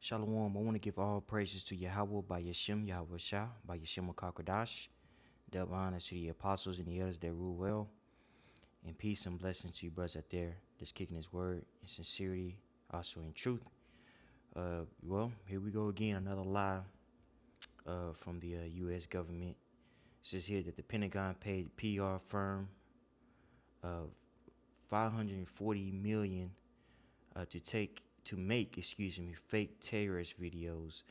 Shalom. I want to give all praises to Yahweh by Yashim Yahweh Shah, by Yashim Kakadash. Double honor to the apostles and the elders that rule well. And peace and blessings to you brothers out there that's kicking his word in sincerity, also in truth. Well, here we go again, another lie from the U.S. government. It says here that the Pentagon paid PR firm $540 million to make fake terrorist videos.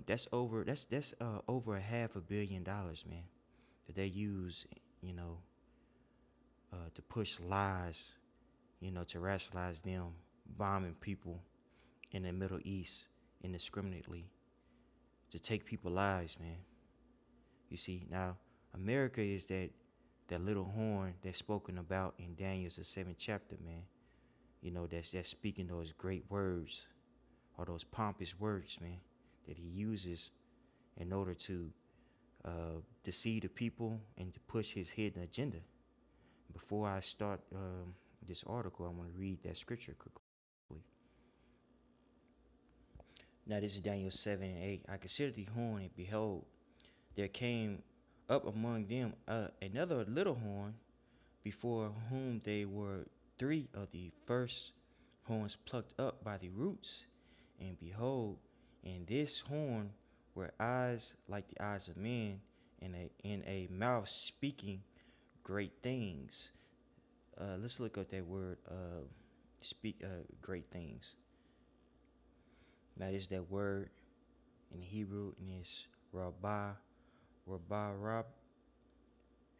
That's over over $500 million, man, that they use, to push lies, to rationalize them bombing people in the Middle East indiscriminately, to take people's lives, man. You see, now America is that little horn that's spoken about in Daniel's the 7th chapter, man. That's speaking those great words, or those pompous words, man, that he uses in order to deceive the people and to push his hidden agenda. Before I start this article, I want to read that scripture quickly. Now this is Daniel 7:8. I considered the horn, and behold, there came up among them another little horn, before whom they were three of the first horns plucked up by the roots. And behold, in this horn were eyes like the eyes of men, and a mouth speaking great things. Let's look at that word, speak great things. Now this is that word in Hebrew, and it's rabah, rab,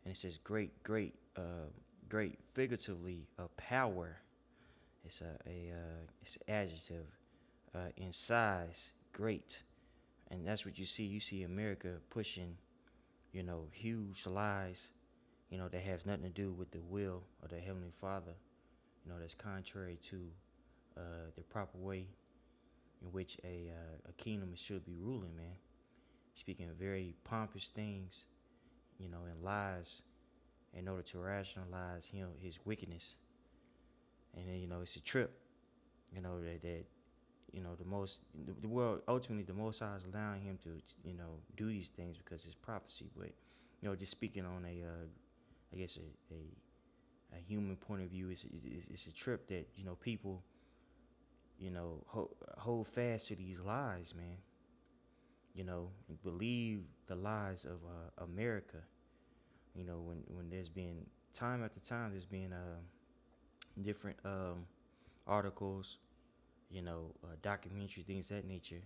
and it says great, figuratively a power. It's it's an adjective. In size, great, and that's what you see. You see America pushing, huge lies, that has nothing to do with the will of the Heavenly Father. That's contrary to the proper way in which a kingdom should be ruling, man. Speaking very pompous things, and lies in order to rationalize his wickedness. And then, it's a trip, the world, ultimately the Most High is allowing him to, do these things because it's prophecy. But, just speaking on I guess a human point of view, it's a trip that, people, hold fast to these lies, man. And believe the lies of America. When there's been time after time, there's been different articles, documentary, things of that nature,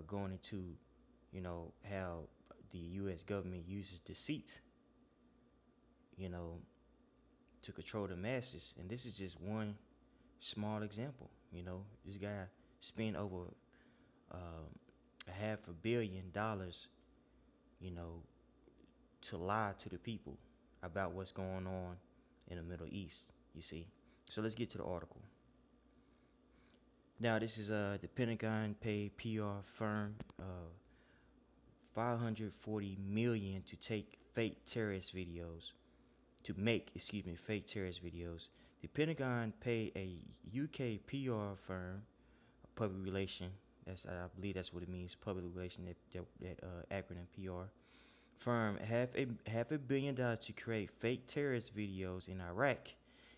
going into, how the U.S. government uses deceit, to control the masses. And this is just one small example. This guy spent over $500 million, to lie to the people about what's going on in the Middle East, you see. So let's get to the article. Now this is the Pentagon paid PR firm $540 million to take fake terrorist videos, to make fake terrorist videos. The Pentagon paid a UK PR firm, public relation. I believe that's what it means, public relation. That acronym PR firm $500 million to create fake terrorist videos in Iraq,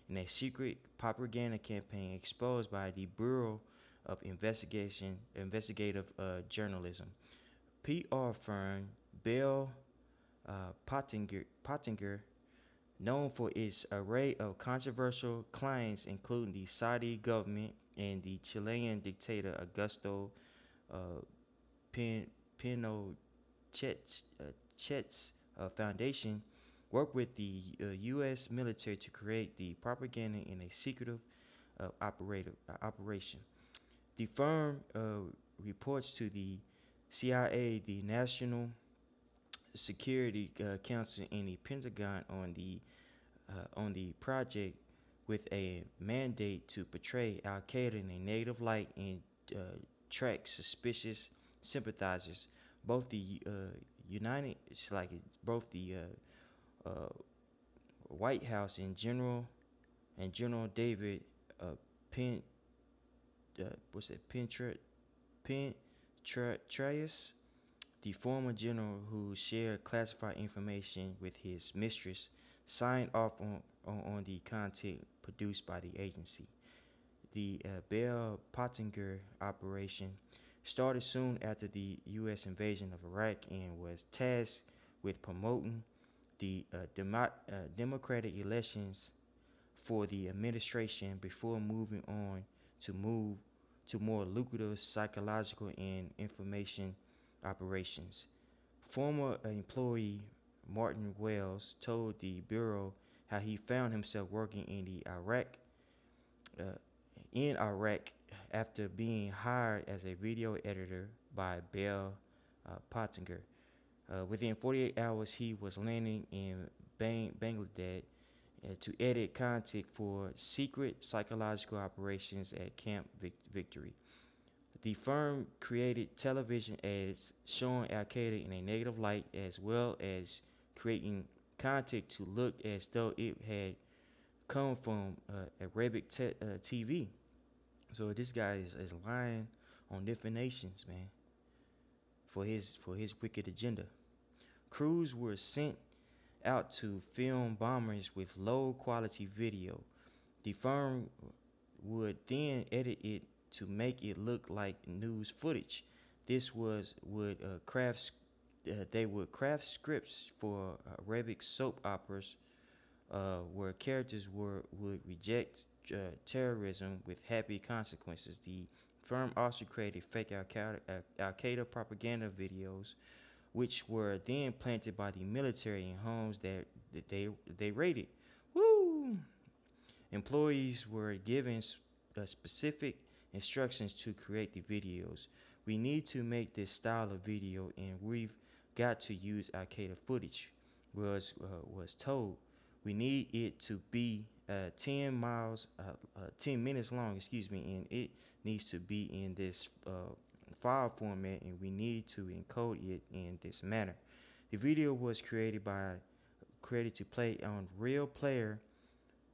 in a secret propaganda campaign exposed by the Bureau of Investigative Journalism. PR firm Bell Pottinger, known for its array of controversial clients, including the Saudi government and the Chilean dictator Augusto Pinochet's foundation, worked with the U.S. military to create the propaganda in a secretive operation. The firm reports to the CIA, the National Security Council, and the Pentagon on the project, with a mandate to portray Al Qaeda in a negative light and track suspicious sympathizers. Both the White House and General David Pentrett Petraeus, the former general who shared classified information with his mistress, signed off on the content produced by the agency. The Bell Pottinger operation started soon after the U.S. invasion of Iraq and was tasked with promoting the democratic elections for the administration before moving on to more lucrative psychological and information operations. Former employee Martin Wells told the Bureau how he found himself working uh, in Iraq after being hired as a video editor by Bell Pottinger. Within 48 hours, he was landing in Bangladesh to edit content for secret psychological operations at Camp Victory. The firm created television ads showing Al Qaeda in a negative light, as well as creating content to look as though it had come from Arabic TV. So this guy is lying on different nations, man, for his wicked agenda. Crews were sent out to film bombers with low quality video. The firm would then edit it to make it look like news footage. This was would craft They would craft scripts for Arabic soap operas where characters would reject terrorism with happy consequences. The firm also created fake Al-Qaeda propaganda videos, which were then planted by the military in homes that they raided. Woo! Employees were given specific instructions to create the videos. We need to make this style of video, and we've got to use Al Qaeda footage. Was told we need it to be 10 minutes long, excuse me, and it needs to be in this file format, and we need to encode it in this manner. The video was created to play on Real Player,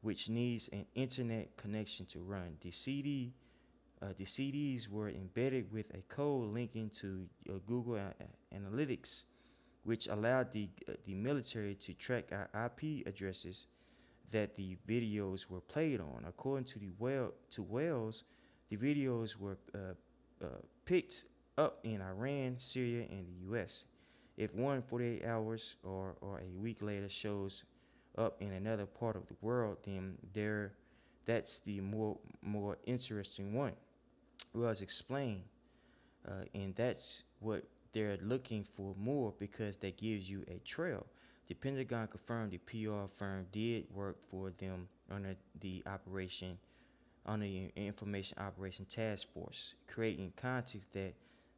which needs an internet connection to run. The CDs were embedded with a code linking to Google Analytics, which allowed the military to track our IP addresses that the videos were played on. According to Wells, the videos were picked up in Iran, Syria, and the U.S. If 48 hours or a week later shows up in another part of the world, then that's the more interesting one. Wells explained, and that's what they're looking for more because that gives you a trail. The Pentagon confirmed the PR firm did work for them under the Information Operation Task Force, creating content that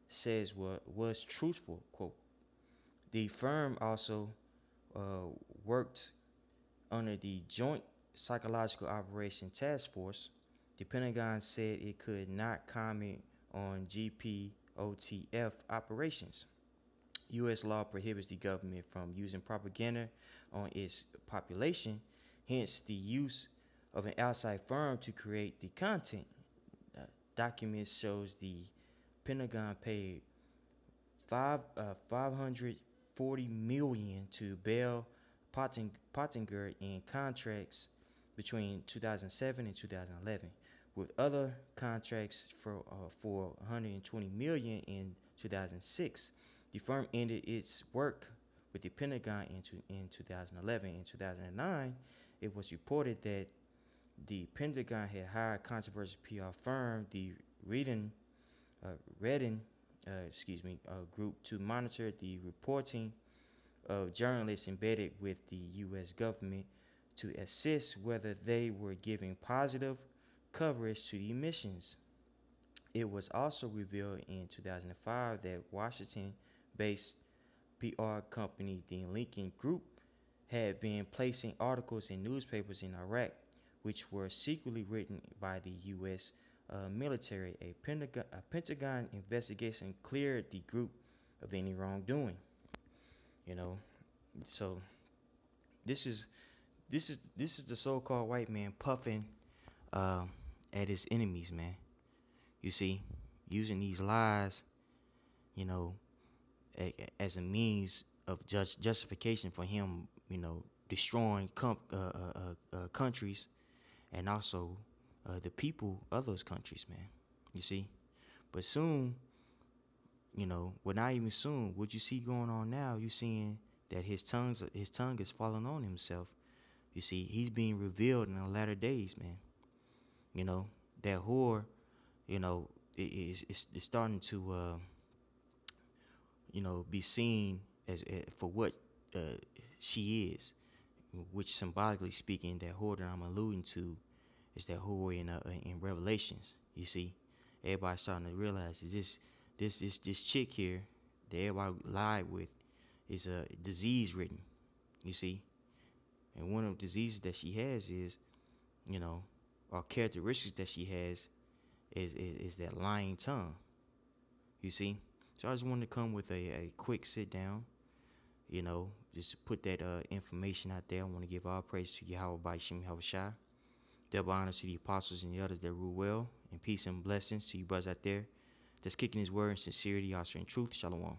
says what was truthful. Quote. The firm also worked under the Joint Psychological Operation Task Force. The Pentagon said it could not comment on GPOTF operations. U.S. law prohibits the government from using propaganda on its population, hence the use of an outside firm to create the content. Documents shows the Pentagon paid 540 million to Bell Pottinger in contracts between 2007 and 2011, with other contracts for 120 million in 2006. The firm ended its work with the Pentagon in 2011. In 2009, it was reported that the Pentagon had hired controversial PR firm, the Redden group, to monitor the reporting of journalists embedded with the U.S. government to assess whether they were giving positive coverage to the missions. It was also revealed in 2005 that Washington-based PR company, the Lincoln Group, had been placing articles in newspapers in Iraq, which were secretly written by the U.S. Military. A Pentagon investigation cleared the group of any wrongdoing. You know, so this is the so-called white man puffing at his enemies, man. You see, using these lies, you know, as a means of justification for him, destroying countries and also the people of those countries, man. You see, but soon, well, not even soon. What you see going on now, you seeing that his tongue is falling on himself. You see, he's being revealed in the latter days, man. You know, that whore, it's starting to, be seen as for what uh, she is, which symbolically speaking, that whore that I'm alluding to is that whore in Revelations. You see, everybody's starting to realize that this chick here that everybody lied with is a disease ridden. You see, and one of the diseases that she has is, or characteristics that she has is that lying tongue. You see, so I just wanted to come with a quick sit down. Just put that information out there. I want to give all praise to Yahweh by Shem Shai. Double honors to the apostles and the others that rule well, and peace and blessings to you brothers out there that's kicking his word in sincerity, also in truth. Shalom.